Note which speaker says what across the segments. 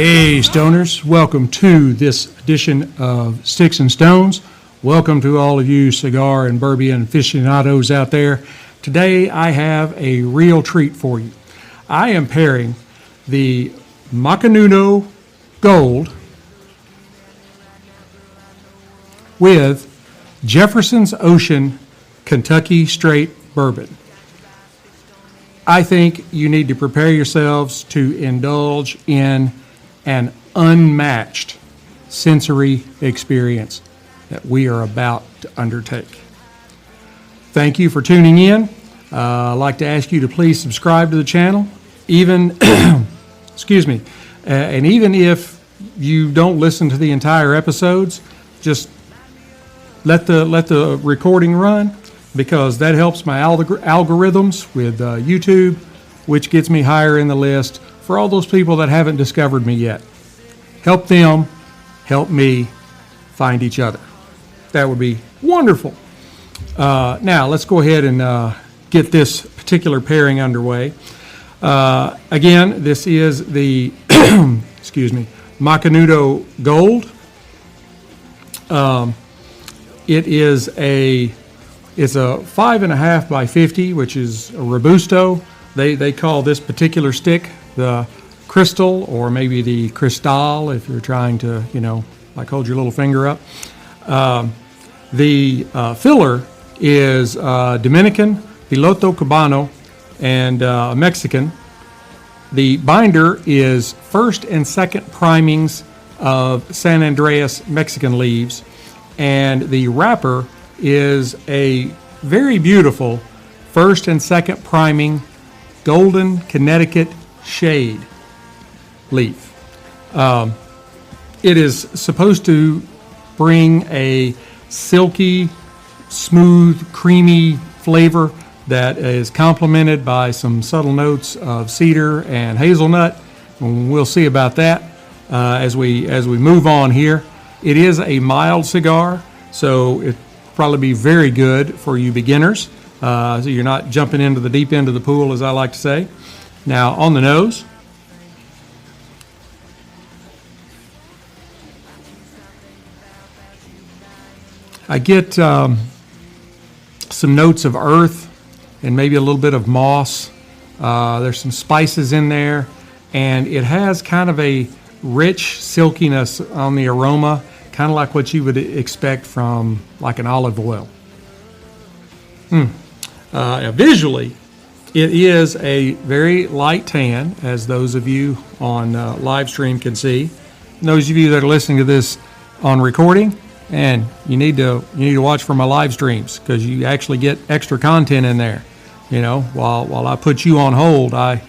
Speaker 1: Hey, Stoners. Welcome to this edition of Sticks-n-Stones. Welcome to all of you cigar and bourbon aficionados out there. Today, I have a real treat for you. I am pairing the Macanudo Gold with Jeffersons Ocean Kentucky Straight Bourbon. I think you need to prepare yourselves to indulge in an unmatched sensory experience that we are about to undertake. Thank you for tuning in. I'd like to ask you to please subscribe to the channel, even, excuse me, and even if you don't listen to the entire episodes, just let the recording run, because that helps my algorithms with YouTube, which gets me higher in the list for all those people that haven't discovered me yet. Help them, help me find each other. That would be wonderful. Now, let's go ahead and get this particular pairing underway. Again, this is the excuse me, Macanudo Gold. It's a 5.5 by 50, which is a Robusto. They call this particular stick the Crystal, or maybe the Cristal if you're trying to, like hold your little finger up. The filler is Dominican, Piloto Cubano, and Mexican. The binder is first and second primings of San Andreas Mexican leaves, and the wrapper is a very beautiful first and second priming Golden Connecticut shade leaf. It is supposed to bring a silky, smooth, creamy flavor that is complemented by some subtle notes of cedar and hazelnut. We'll see about that as we move on here. It is a mild cigar, so it probably be very good for you beginners, so you're not jumping into the deep end of the pool, as I like to say. Now, on the nose, I get some notes of earth and maybe a little bit of moss. There's some spices in there, and it has kind of a rich silkiness on the aroma, kind of like what you would expect from like an olive oil. Visually, it is a very light tan, as those of you on live stream can see. And those of you that are listening to this on recording, and you need to watch for my live streams, because you actually get extra content in there. While I put you on hold, I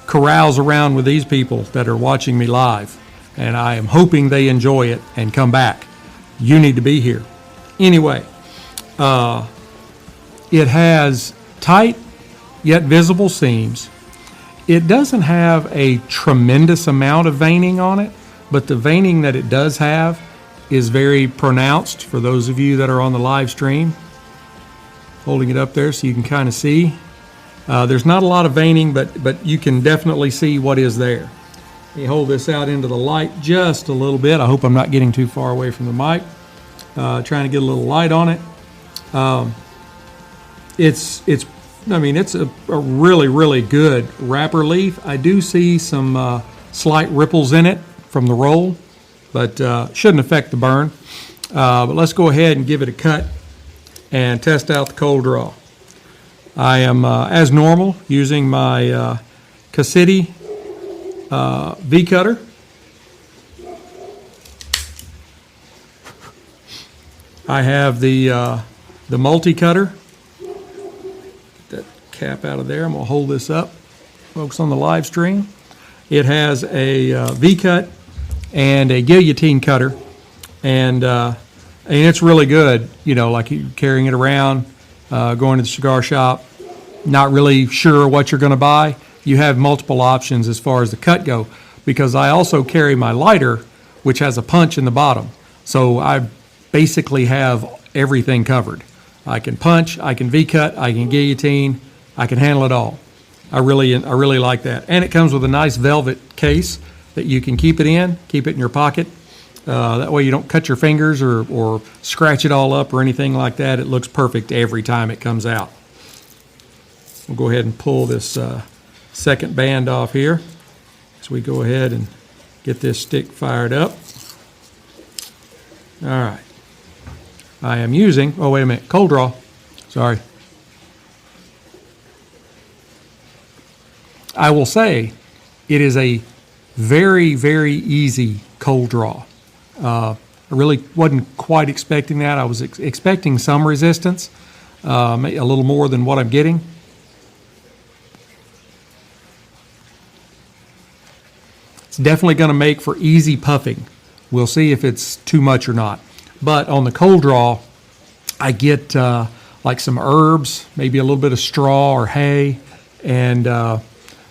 Speaker 1: carouse around with these people that are watching me live. And I am hoping they enjoy it and come back. You need to be here. Anyway, it has tight yet visible seams. It doesn't have a tremendous amount of veining on it, but the veining that it does have is very pronounced for those of you that are on the live stream. Holding it up there so you can kind of see. There's not a lot of veining, but you can definitely see what is there. Let me hold this out into the light just a little bit. I hope I'm not getting too far away from the mic. Trying to get a little light on it. It's a really, really good wrapper leaf. I do see some slight ripples in it from the roll, but shouldn't affect the burn. But let's go ahead and give it a cut and test out the cold draw. I am, as normal, using my Cassidy V cutter. I have the multi cutter. That cap out of there. I'm gonna hold this up, folks on the live stream. It has a V cut and a guillotine cutter, and it's really good. Like you're carrying it around, going to the cigar shop, not really sure what you're going to buy. You have multiple options as far as the cut go, because I also carry my lighter, which has a punch in the bottom. So I basically have everything covered. I can punch, I can V-cut, I can guillotine, I can handle it all. I really like that. And it comes with a nice velvet case that you can keep it in your pocket. That way you don't cut your fingers or scratch it all up or anything like that. It looks perfect every time it comes out. We'll go ahead and pull this second band off here as we go ahead and get this stick fired up. All right. I am using, oh wait a minute, cold draw. Sorry. I will say it is a very, very easy cold draw. I really wasn't quite expecting that. I was expecting some resistance, a little more than what I'm getting. It's definitely going to make for easy puffing. We'll see if it's too much or not. But on the cold draw, I get like some herbs, maybe a little bit of straw or hay, and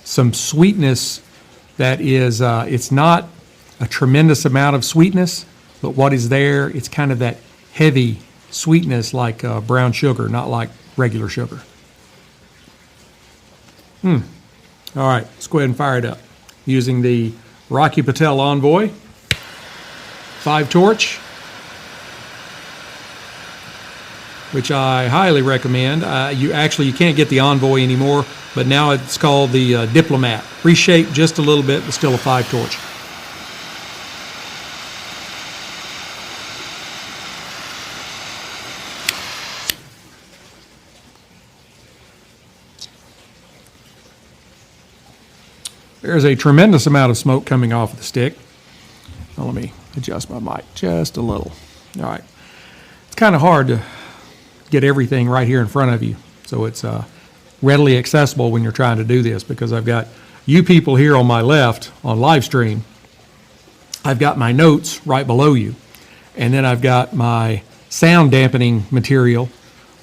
Speaker 1: some sweetness that is, it's not a tremendous amount of sweetness, but what is there, it's kind of that heavy sweetness like brown sugar, not like regular sugar. All right, let's go ahead and fire it up using the Rocky Patel Envoy 5 torch, which I highly recommend. You can't get the Envoy anymore, but now it's called the Diplomat. Reshaped just a little bit, but still a 5 torch. There's a tremendous amount of smoke coming off of the stick. Now let me adjust my mic just a little. All right. It's kind of hard to get everything right here in front of you, so it's readily accessible when you're trying to do this, because I've got you people here on my left on live stream. I've got my notes right below you, and then I've got my sound dampening material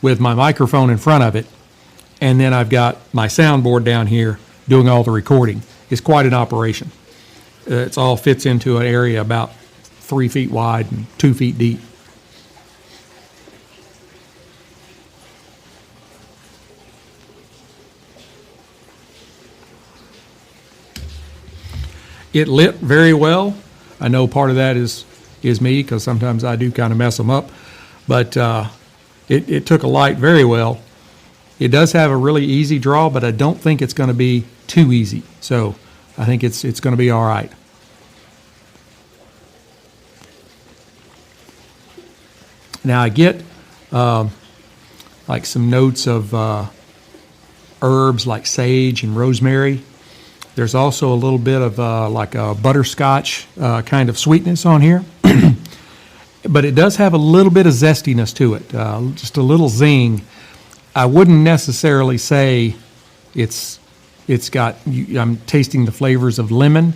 Speaker 1: with my microphone in front of it, and then I've got my soundboard down here doing all the recording. It's quite an operation. It all fits into an area about 3 feet wide and 2 feet deep. It lit very well. I know part of that is me, because sometimes I do kind of mess them up, but it took a light very well. It does have a really easy draw, but I don't think it's going to be too easy. So I think it's going to be all right. Now I get like some notes of herbs like sage and rosemary. There's also a little bit of like a butterscotch kind of sweetness on here. But it does have a little bit of zestiness to it, just a little zing. I wouldn't necessarily say it's got, I'm tasting the flavors of lemon,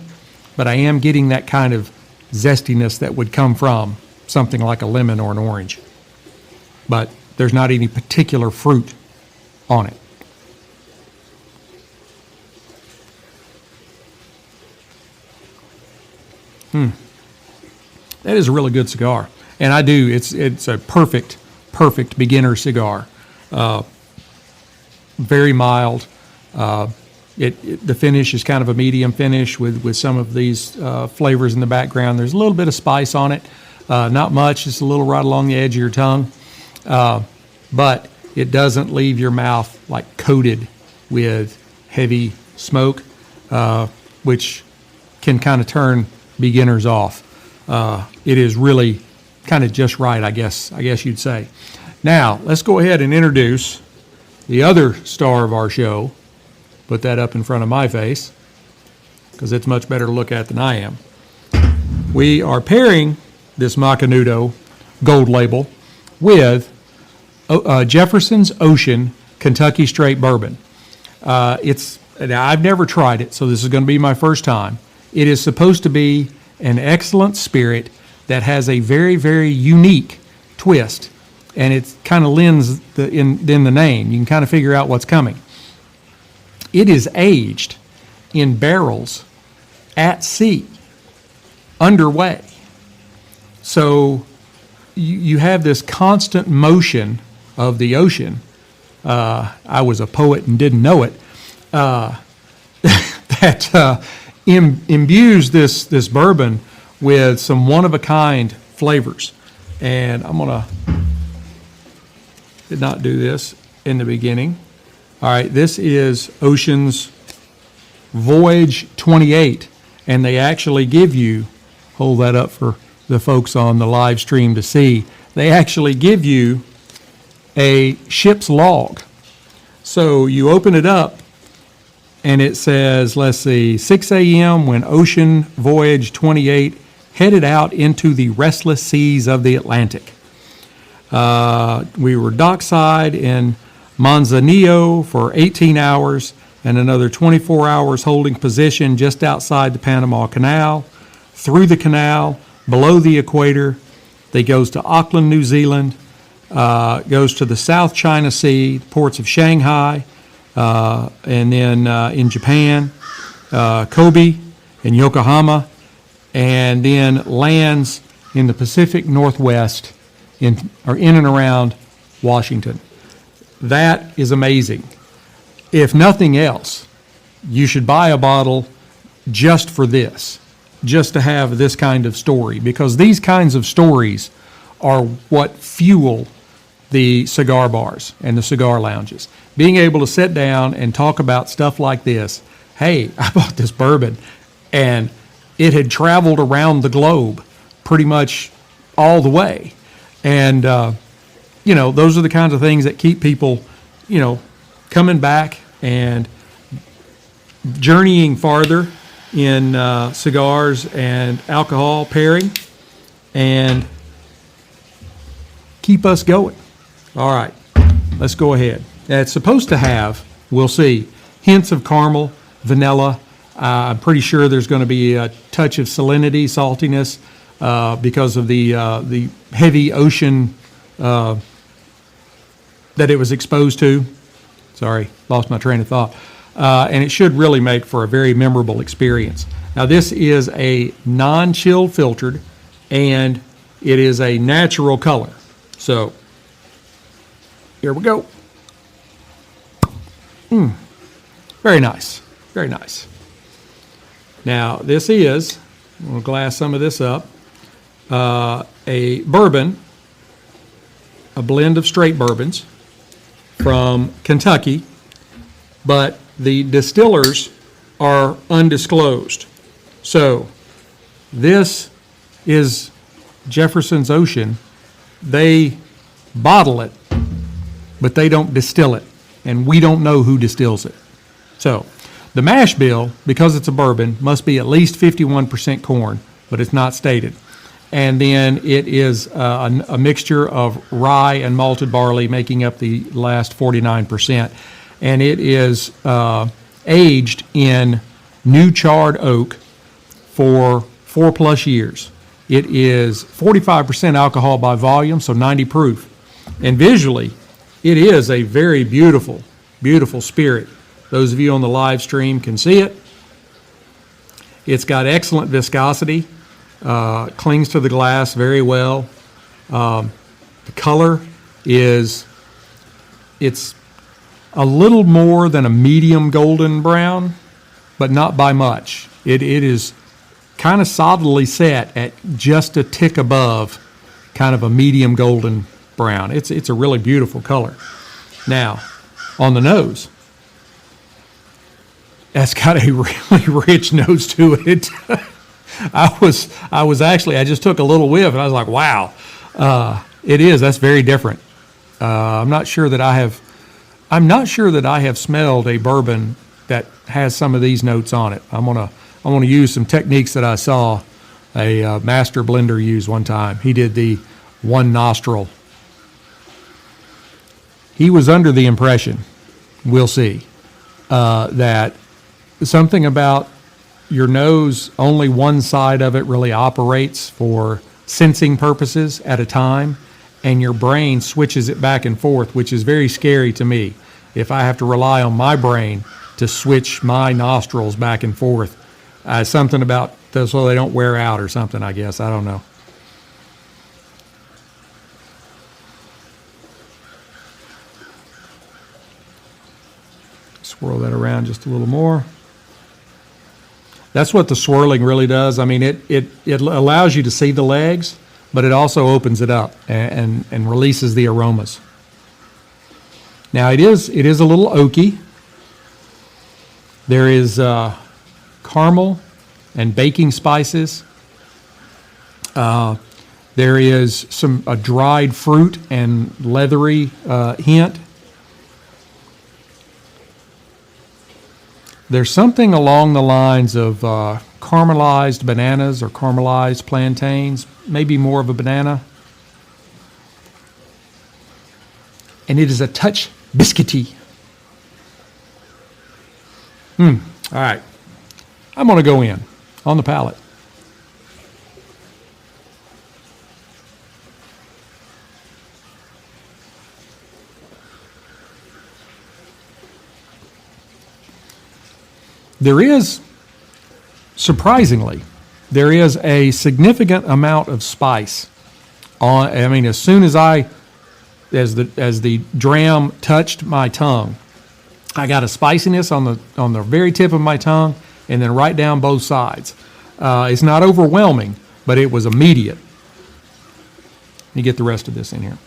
Speaker 1: but I am getting that kind of zestiness that would come from something like a lemon or an orange. But there's not any particular fruit on it. That is a really good cigar. And I do, it's a perfect beginner cigar. Very mild. The finish is kind of a medium finish with some of these flavors in the background. There's a little bit of spice on it. Not much, just a little right along the edge of your tongue. But it doesn't leave your mouth like coated with heavy smoke, which can kind of turn beginners off. It is really kind of just right, I guess you'd say. Now, let's go ahead and introduce the other star of our show. Put that up in front of my face, because it's much better to look at than I am. We are pairing this Macanudo gold label with Jeffersons Ocean Kentucky Straight Bourbon. Now, I've never tried it, so this is going to be my first time. It is supposed to be an excellent spirit that has a very, very unique twist, and it kind of lends in the name. You can kind of figure out what's coming. It is aged in barrels at sea, underway. So you have this constant motion of the ocean. I was a poet and didn't know it. That imbues this bourbon with some one-of-a-kind flavors. And I'm going to, did not do this in the beginning. All right, this is Ocean's Voyage 28, and they actually give you, hold that up for the folks on the live stream to see, they actually give you a ship's log. So you open it up, and it says, let's see, 6 a.m. when Ocean Voyage 28 headed out into the restless seas of the Atlantic. We were dockside in Manzanillo for 18 hours and another 24 hours holding position just outside the Panama Canal, through the canal, below the equator. They goes to Auckland, New Zealand, goes to the South China Sea, ports of Shanghai, and then in Japan, Kobe and Yokohama, and then lands in the Pacific Northwest in and around Washington. That is amazing. If nothing else, you should buy a bottle just for this, just to have this kind of story, because these kinds of stories are what fuel the cigar bars and the cigar lounges. Being able to sit down and talk about stuff like this. Hey, I bought this bourbon, and it had traveled around the globe pretty much all the way. And, those are the kinds of things that keep people, coming back and journeying farther in cigars and alcohol pairing, and keep us going. All right, let's go ahead. It's supposed to have, we'll see, hints of caramel, vanilla. I'm pretty sure there's going to be a touch of salinity, saltiness, because of the heavy ocean that it was exposed to. Sorry, lost my train of thought. And it should really make for a very memorable experience. Now, this is a non-chill filtered, and it is a natural color. So, here we go. Very nice, very nice. Now, this is, we'll glass some of this up, a bourbon, a blend of straight bourbons from Kentucky, but the distillers are undisclosed. So this is Jefferson's Ocean. They bottle it, but they don't distill it, and we don't know who distills it. So the mash bill, because it's a bourbon, must be at least 51% corn, but it's not stated. And then it is a mixture of rye and malted barley making up the last 49%. And it is aged in new charred oak for 4+ years. It is 45% alcohol by volume, so 90 proof. And visually, it is a very beautiful, beautiful spirit. Those of you on the live stream can see it. It's got excellent viscosity, clings to the glass very well. The color is, it's a little more than a medium golden brown, but not by much. It is kind of solidly set at just a tick above kind of a medium golden brown. It's a really beautiful color. Now, on the nose, that's got a really rich nose to it. I just took a little whiff and I was like, wow, that's very different. I'm not sure that I have smelled a bourbon that has some of these notes on it. I'm gonna use some techniques that I saw a master blender use one time. He did the one nostril. He was under the impression, we'll see, that something about your nose, only one side of it really operates for sensing purposes at a time, and your brain switches it back and forth, which is very scary to me. If I have to rely on my brain to switch my nostrils back and forth, something about this, so they don't wear out or something, I guess. I don't know. Swirl that around just a little more. That's what the swirling really does. I mean, it allows you to see the legs, but it also opens it up and releases the aromas. Now it is a little oaky. There is caramel and baking spices. There is a dried fruit and leathery hint. There's something along the lines of caramelized bananas or caramelized plantains, maybe more of a banana. And it is a touch biscuity. All right. I'm going to go in on the palate. There is, surprisingly, there is a significant amount of spice on. I mean, as soon as the dram touched my tongue, I got a spiciness on the very tip of my tongue, and then right down both sides. It's not overwhelming, but it was immediate. Let me get the rest of this in here.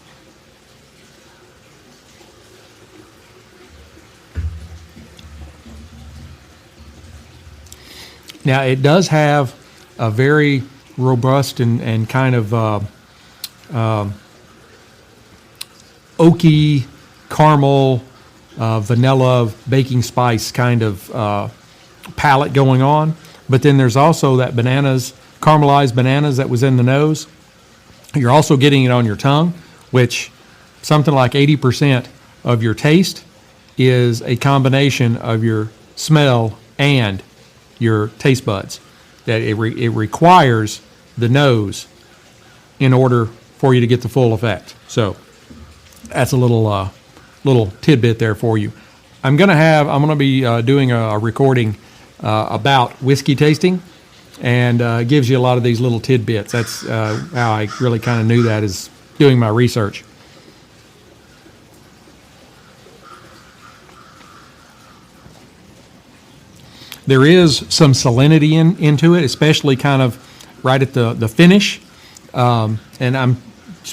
Speaker 1: Now, it does have a very robust and kind of oaky, caramel, vanilla, baking spice kind of palette going on. But then there's also that caramelized bananas that was in the nose. You're also getting it on your tongue, which something like 80% of your taste is a combination of your smell and your taste buds. That it requires the nose in order for you to get the full effect. So that's a little tidbit there for you. I'm going to be doing a recording about whiskey tasting, and gives you a lot of these little tidbits. That's how I really kind of knew that, is doing my research. There is some salinity into it, especially kind of right at the finish, and I'm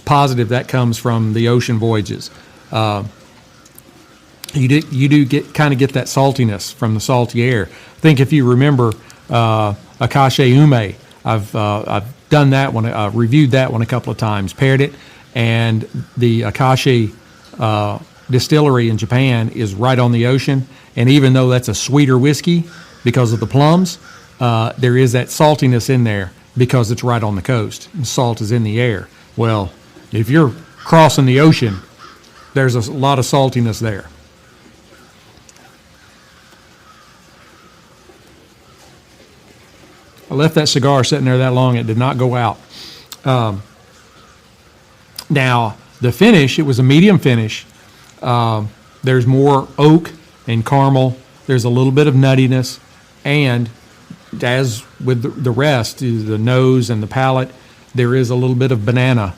Speaker 1: positive that comes from the ocean voyages. You do get that saltiness from the salty air. I think if you remember Akashi Ume, I've done that one, reviewed that one a couple of times, paired it, and the Akashi distillery in Japan is right on the ocean, and even though that's a sweeter whiskey because of the plums, there is that saltiness in there because it's right on the coast, and salt is in the air. Well, if you're crossing the ocean, there's a lot of saltiness there. I left that cigar sitting there that long, it did not go out. Now, the finish, it was a medium finish. There's more oak and caramel. There's a little bit of nuttiness. And as with the rest, the nose and the palate, there is a little bit of banana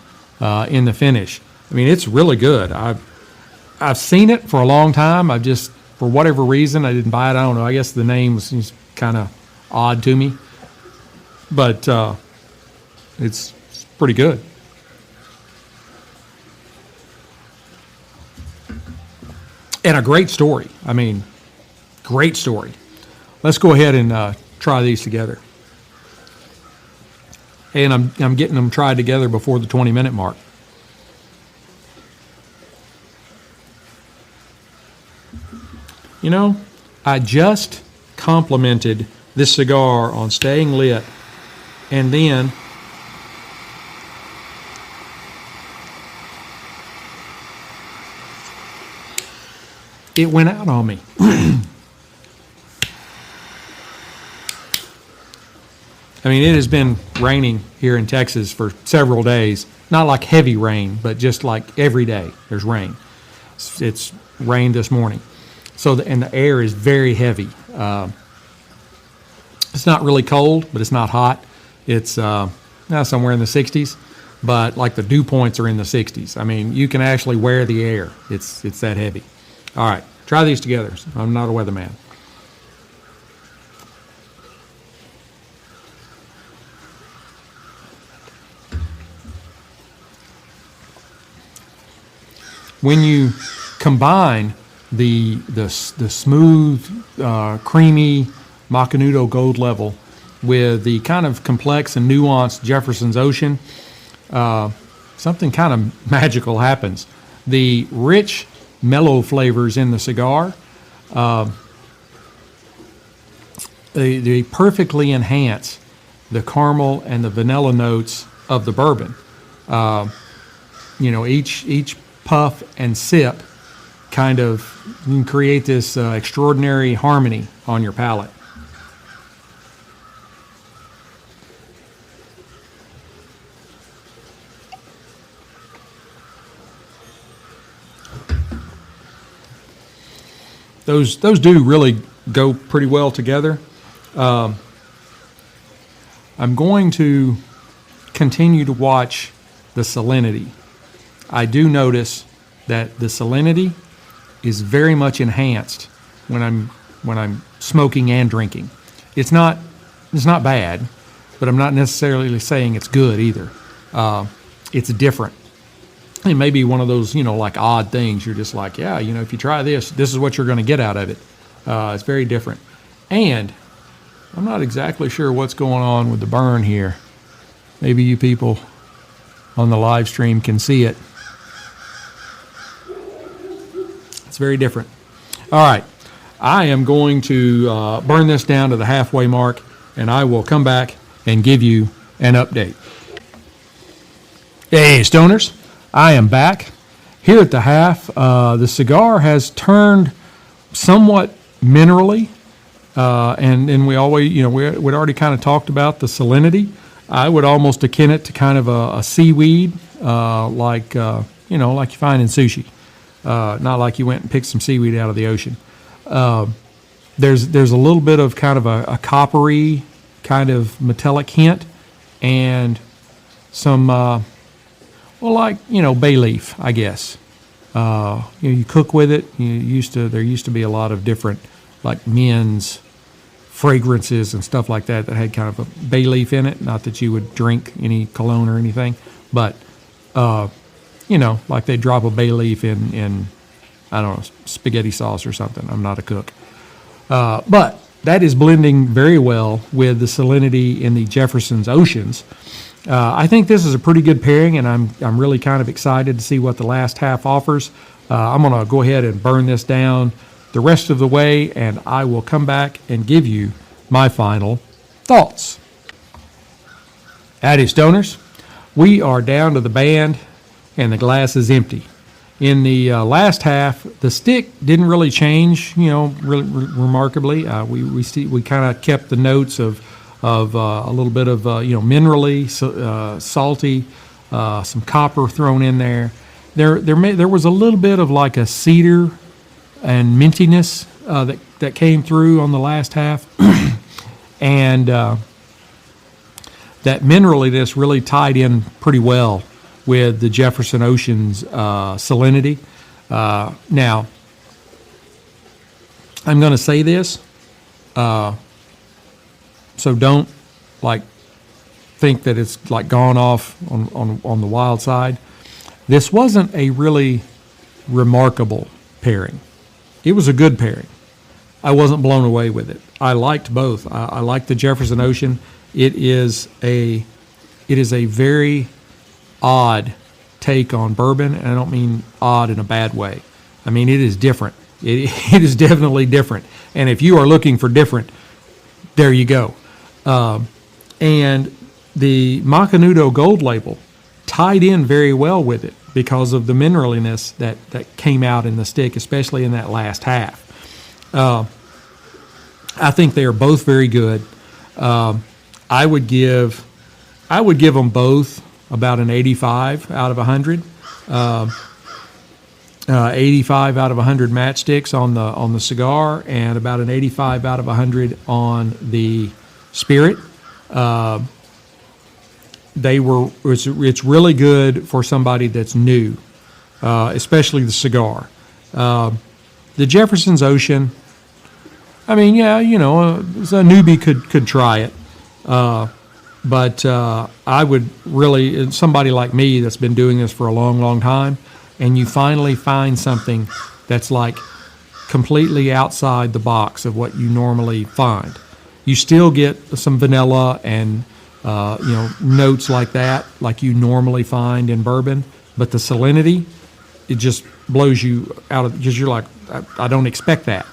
Speaker 1: in the finish. I mean, it's really good. I've seen it for a long time. I've just, for whatever reason, I didn't buy it. I don't know. I guess the name was kind of odd to me. But it's pretty good. And a great story. I mean, great story. Let's go ahead and try these together. And I'm getting them tried together before the 20-minute mark. You know, I just complimented this cigar on staying lit, and then it went out on me. I mean, it has been raining here in Texas for several days. Not like heavy rain, but just like every day there's rain. It's rained this morning. And the air is very heavy. It's not really cold, but it's not hot. It's somewhere in the 60s, but like the dew points are in the 60s. I mean, you can actually wear the air. It's that heavy. All right, try these together. I'm not a weatherman. when you combine the smooth, creamy Macanudo Gold Level with the kind of complex and nuanced Jefferson's Ocean, something kind of magical happens. The rich, mellow flavors in the cigar, they perfectly enhance the caramel and the vanilla notes of the bourbon. Each puff and sip kind of can create this extraordinary harmony on your palate. Those do really go pretty well together. I'm going to continue to watch the salinity. I do notice that the salinity is very much enhanced when I'm smoking and drinking. It's not bad, but I'm not necessarily saying it's good either. It's different. It may be one of those, like odd things. You're just like, yeah, if you try this is what you're going to get out of it. It's very different. And I'm not exactly sure what's going on with the burn here. Maybe you people on the live stream can see it. It's very different. All right. I am going to burn this down to the halfway mark, and I will come back and give you an update. Hey, Stoners. I am back. Here at the half, the cigar has turned somewhat minerally, and we always, we'd already kind of talked about the salinity. I would almost akin it to kind of a seaweed, like you find in sushi. Not like you went and picked some seaweed out of the ocean. There's a little bit of kind of a coppery kind of metallic hint, and some bay leaf, I guess. You cook with it. There used to be a lot of different like men's fragrances and stuff like that had kind of a bay leaf in it. Not that you would drink any cologne or anything, but like they drop a bay leaf in I don't know, spaghetti sauce or something. I'm not a cook, but that is blending very well with the salinity in the Jefferson's Oceans. I think this is a pretty good pairing, and I'm really kind of excited to see what the last half offers. I'm going to go ahead and burn this down the rest of the way, and I will come back and give you my final thoughts. Howdy, Stoners. We are down to the band, and the glass is empty. In the last half, the stick didn't really change, remarkably. We kind of kept the notes of a little bit of minerally, salty, some copper thrown in there. There was a little bit of like a cedar and mintiness that came through on the last half, and that mineraliness really tied in pretty well with the Jefferson Ocean's salinity. Now, I'm going to say this. So don't think that it's like gone off on the wild side. This wasn't a really remarkable pairing. It was a good pairing. I wasn't blown away with it. I liked both. I liked the Jefferson Ocean. It is a very odd take on bourbon, and I don't mean odd in a bad way. I mean, it is different. It is definitely different. And if you are looking for different, there you go. And the Macanudo Gold Label tied in very well with it because of the mineraliness that came out in the stick, especially in that last half. I think they are both very good. I would give them both about an 85 out of 100. 85 out of 100 matchsticks on the cigar, and about an 85 out of 100 on the spirit. It's really good for somebody that's new, especially the cigar. The Jefferson's Ocean, I mean, yeah, a newbie could try it. But I would really, somebody like me that's been doing this for a long, long time, and you finally find something that's like completely outside the box of what you normally find. You still get some vanilla and notes like that, like you normally find in bourbon, but the salinity, it just blows you out of. Just you're like, I don't expect that.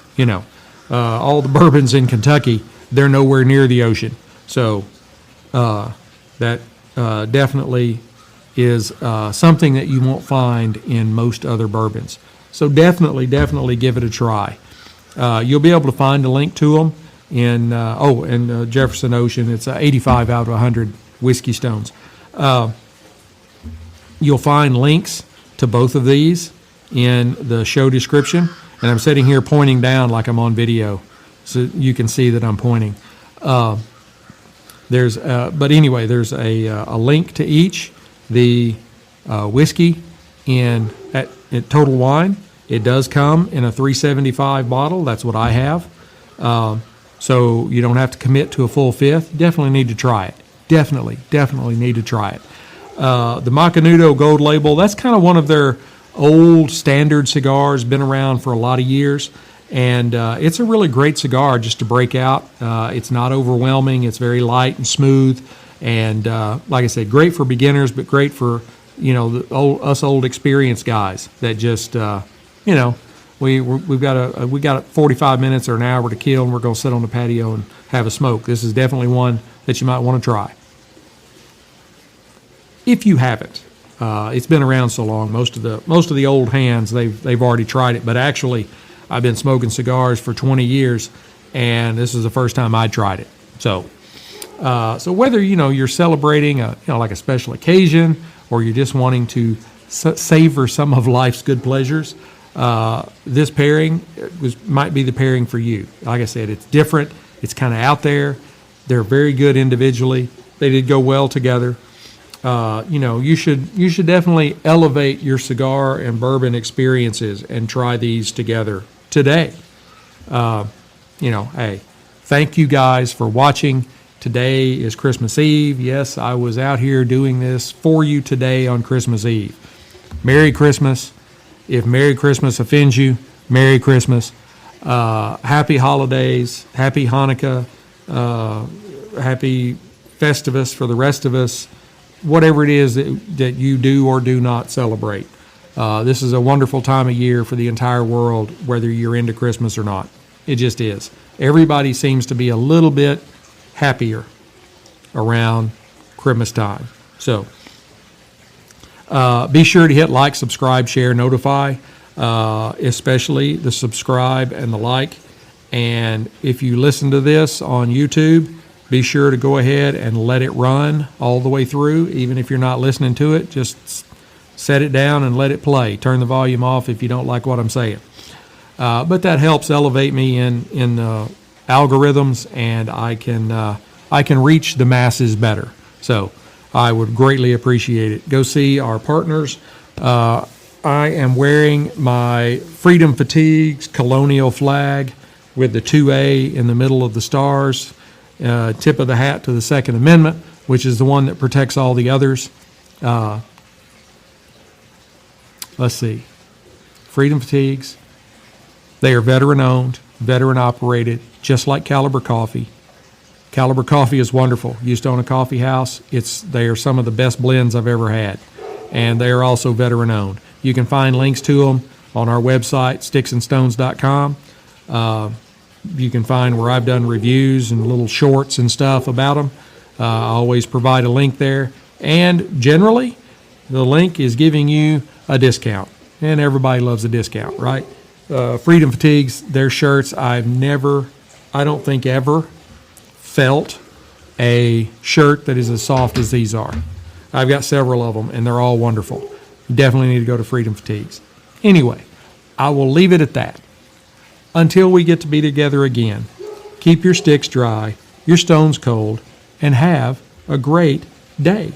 Speaker 1: All the bourbons in Kentucky, they're nowhere near the ocean, so that definitely is something that you won't find in most other bourbons. So definitely give it a try. You'll be able to find a link to them in Jefferson Ocean. It's 85 out of 100 whiskey stones. You'll find links to both of these in the show description, and I'm sitting here pointing down like I'm on video, so you can see that I'm pointing. There's a link to each. The whiskey at Total Wine, it does come in a 375 bottle. That's what I have. So you don't have to commit to a full fifth. Definitely need to try it. Definitely need to try it. The Macanudo Gold Label, that's kind of one of their old standard cigars, been around for a lot of years. And it's a really great cigar just to break out. It's not overwhelming. It's very light and smooth. And like I said, great for beginners, but great for, us old experienced guys that just, we got 45 minutes or an hour to kill, and we're going to sit on the patio and have a smoke. This is definitely one that you might want to try. If you haven't, it's been around so long. Most of the old hands, they've already tried it. But actually, I've been smoking cigars for 20 years, and this is the first time I tried it. So whether you're celebrating like a special occasion, or you're just wanting to savor some of life's good pleasures, this pairing might be the pairing for you. Like I said, it's different. It's kind of out there. They're very good individually. They did go well together. You should definitely elevate your cigar and bourbon experiences and try these together today. Hey, thank you guys for watching. Today is Christmas Eve. Yes, I was out here doing this for you today on Christmas Eve. Merry Christmas. If Merry Christmas offends you, Merry Christmas. Happy holidays. Happy Hanukkah. Happy Festivus for the rest of us. Whatever it is that you do or do not celebrate. This is a wonderful time of year for the entire world, whether you're into Christmas or not. It just is. Everybody seems to be a little bit happier around Christmas time. So be sure to hit like, subscribe, share, notify, especially the subscribe and the like. And if you listen to this on YouTube, be sure to go ahead and let it run all the way through. Even if you're not listening to it, just set it down and let it play. Turn the volume off if you don't like what I'm saying. But that helps elevate me in algorithms, and I can reach the masses better. So I would greatly appreciate it. Go see our partners. I am wearing my Freedom Fatigues colonial flag with the 2A in the middle of the stars. Tip of the hat to the Second Amendment, which is the one that protects all the others. Let's see. Freedom Fatigues. They are veteran-owned, veteran-operated, just like Caliber Coffee. Caliber Coffee is wonderful. Used to own a coffee house. They are some of the best blends I've ever had. And they are also veteran-owned. You can find links to them on our website, Sticks-n-Stonez.com. You can find where I've done reviews and little shorts and stuff about them. I always provide a link there. And generally, the link is giving you a discount. And everybody loves a discount, right? Freedom Fatigues, their shirts, I don't think ever felt a shirt that is as soft as these are. I've got several of them, and they're all wonderful. You definitely need to go to Freedom Fatigues. Anyway, I will leave it at that. Until we get to be together again, keep your sticks dry, your stones cold, and have a great day.